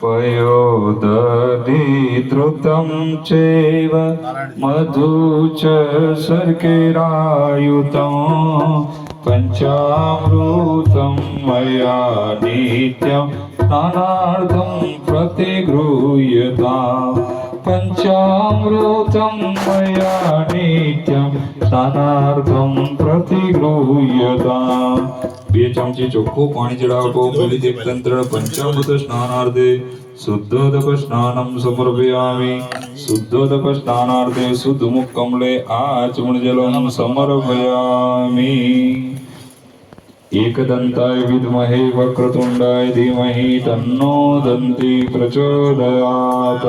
पयोदधिधृतं चैव मधु च शर्करायुतं पञ्चामृतं मया नित्यं स्नानार्थं प्रतिगृह्यताम् पञ्चामृतं मया नित्यं स्नानार्थं प्रतिगृह्यताम्। 2 चमची ચોખ્ખું પાણી ચડાવો ફલિત તંત્ર પંચામૃત સ્નાનાર્થે શુદ્ધોદક સ્નાનમ સમર્પયામિ શુદ્ધોદક સ્નાનાર્થે શુદ્ધ મુખ કમલે આચમન જલમ સમર્પયામિ। एकदंताय विद्महे वक्रतुंडाय धीमहि तन्नो दंती प्रचोदयात्।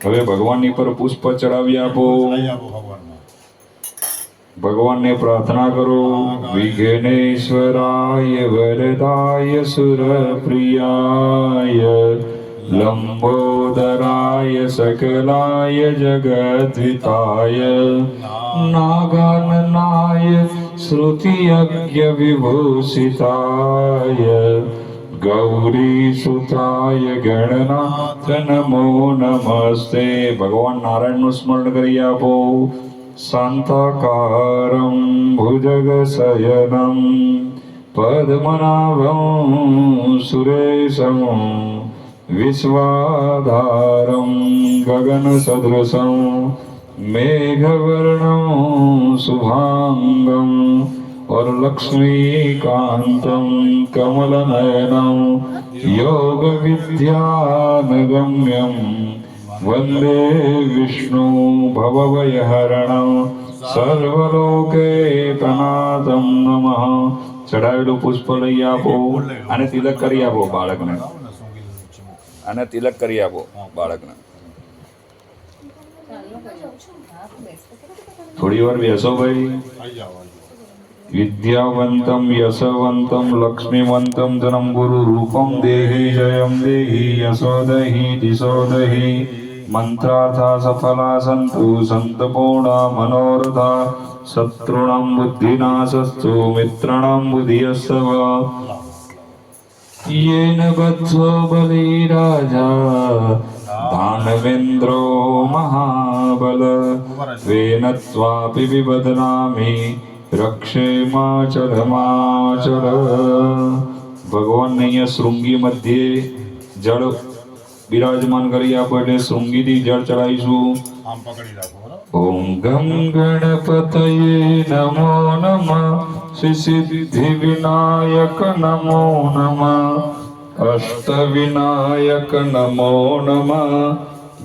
હવે ભગવાનની પર પુષ્પ ચડાવી આપો, ભગવાનને પ્રાર્થના કરો। વિઘ્નેશ્વરાય વરદાય સુરપ્રિયાય લંબોદરાય सकलाय जगद्विताय नागाननाय श्रुतियज्ञ विभूषिताय गौरीसुताय गणनाथ नमो नमस्ते। भगवान नारायणનું સ્મરણ કરી આપો। शान्ताकारं भुजगशयनं पद्मनाभं सुरेशं विश्वाधारं गगनसदृशं मेघवर्णं शुभांगं और लक्ष्मीकान्तं कमलनयनं योगविद्यानगम्यं वन्दे विष्णु भवभयहरणं सर्वलोकैकनाथं नमः। चढ़ावेલું પુષ્પ લઈ આપો અને તિલક કરી આપો બાળકને, અને તિલક કરી આપો બાળકને। થોડી વાર બેસો ભાઈ। विद्यावंतं यशवंतं लक्ष्मीवंतं धनं गुरु रूपं देहि जयं देहि यशो देहि दिशो देहि मंत्रार्था सफला सन्तु सन्तपूर्णा मनोरथा शत्रूणां बुद्धिनाशस्तु मित्राणां बुद्धियस्सव येन बद्धो बलिराजा दानवेन्द्रो महाबल त्वेन त्वापि विबध्नामि रक्षेमाचलमाचल। भगवान ने અહીંયા શૃંગી મધ્યે જળ બિરાજમાન કરી આપો એટલે શૃંગીથી જળ ચડાવીશું। ઓમ ગમ ગણપતયે નમો નમઃ શ્રી સિદ્ધિ વિનાયક નમો નમઃ અષ્ટ વિનાયક નમો નમઃ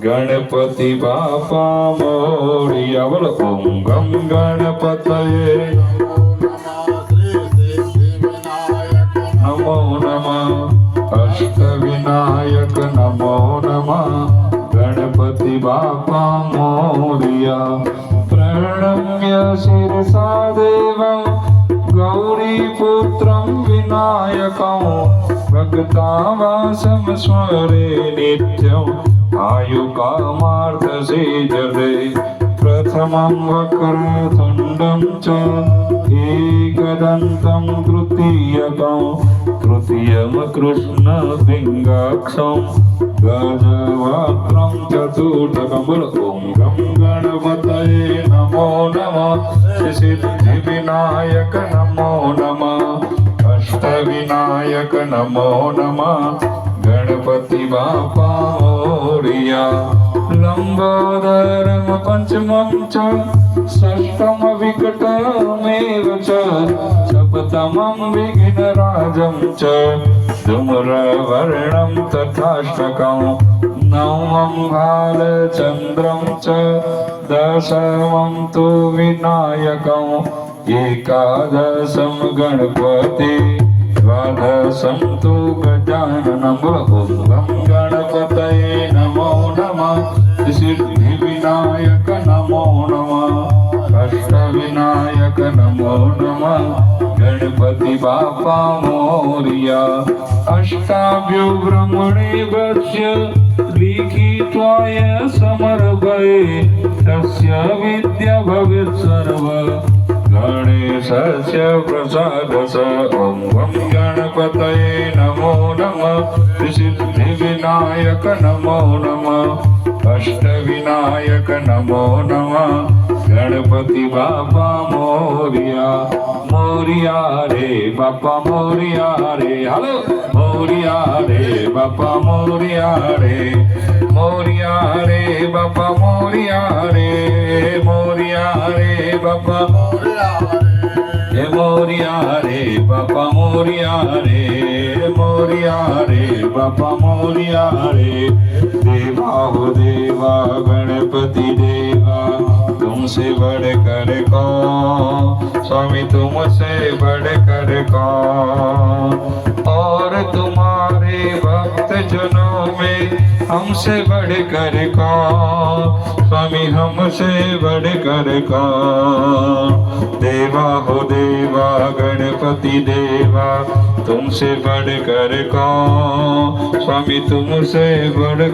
गणपति बापा मोरिया। बोलो ओम गम गणपतये नमो नमः अष्ट विनायक नमो नमः गणपति बापा मोरिया। प्रणम्य शिरसा देवं गौरीपुत्रं विनायकं भक्तावासं स्मरे नित्यम् आयुकामार्थसिद्धये। प्रथमं वक्रतुण्डं च एकदन्तं तृतीयं कृष्णपिङ्गाक्षं गजवक्त्रं चतुर्थकं। बोलो ॐ गं गणपतये नमो नमः सिद्धिविनायक नमो नमः अष्टविनायक नमो नमः गणपति बापा मोरिया। लंबोदरं पंचमं च षष्ठं विकटमेव च सप्तमं विघ्नराजं च धूम्रवर्णं तथाष्टकं नवमं भालचन्द्रं च दशमं तु विनायकं एकादशं गणपति द्वादशं तु गजाननं। ॐ गं गणपतये नमो नमः सिद्धिविनायक नमो नमः अष्टविनायक नमो नमः गणपति बापा मोरिया। अष्टाभ्यो ब्रह्मणेभ्य लिखित्वाय समर्पये तस्य विद्या भवेत् सर्व गणेशस्य प्रसादस ॐ वं गणपतये नमो नमः सिद्धिविनायक नमो नमः अष्टविनायक नमो नमः गणपति बापा मोरिया मोरिया रे बापा मोरिया रे हेलो मोरिया रे बापा मोरिया रे मोरिया रे बापा मोरिया रे मोरिया रे बापा हे मोरिया रे बापा मोरिया रे मोरिया रे बापा मोरिया रे देवा हो देवा गणपति देवा तुमसे बढ़कर कौन स्वामी तुमसे बढ़कर कौन और तुम्हारे भक्त जनों में हमसे बढ़कर कौन स्वामी हमसे बढ़कर कौन देवा हो देवा गणपति देवा तुमसे बढ़कर कौन स्वामी तुमसे बढ़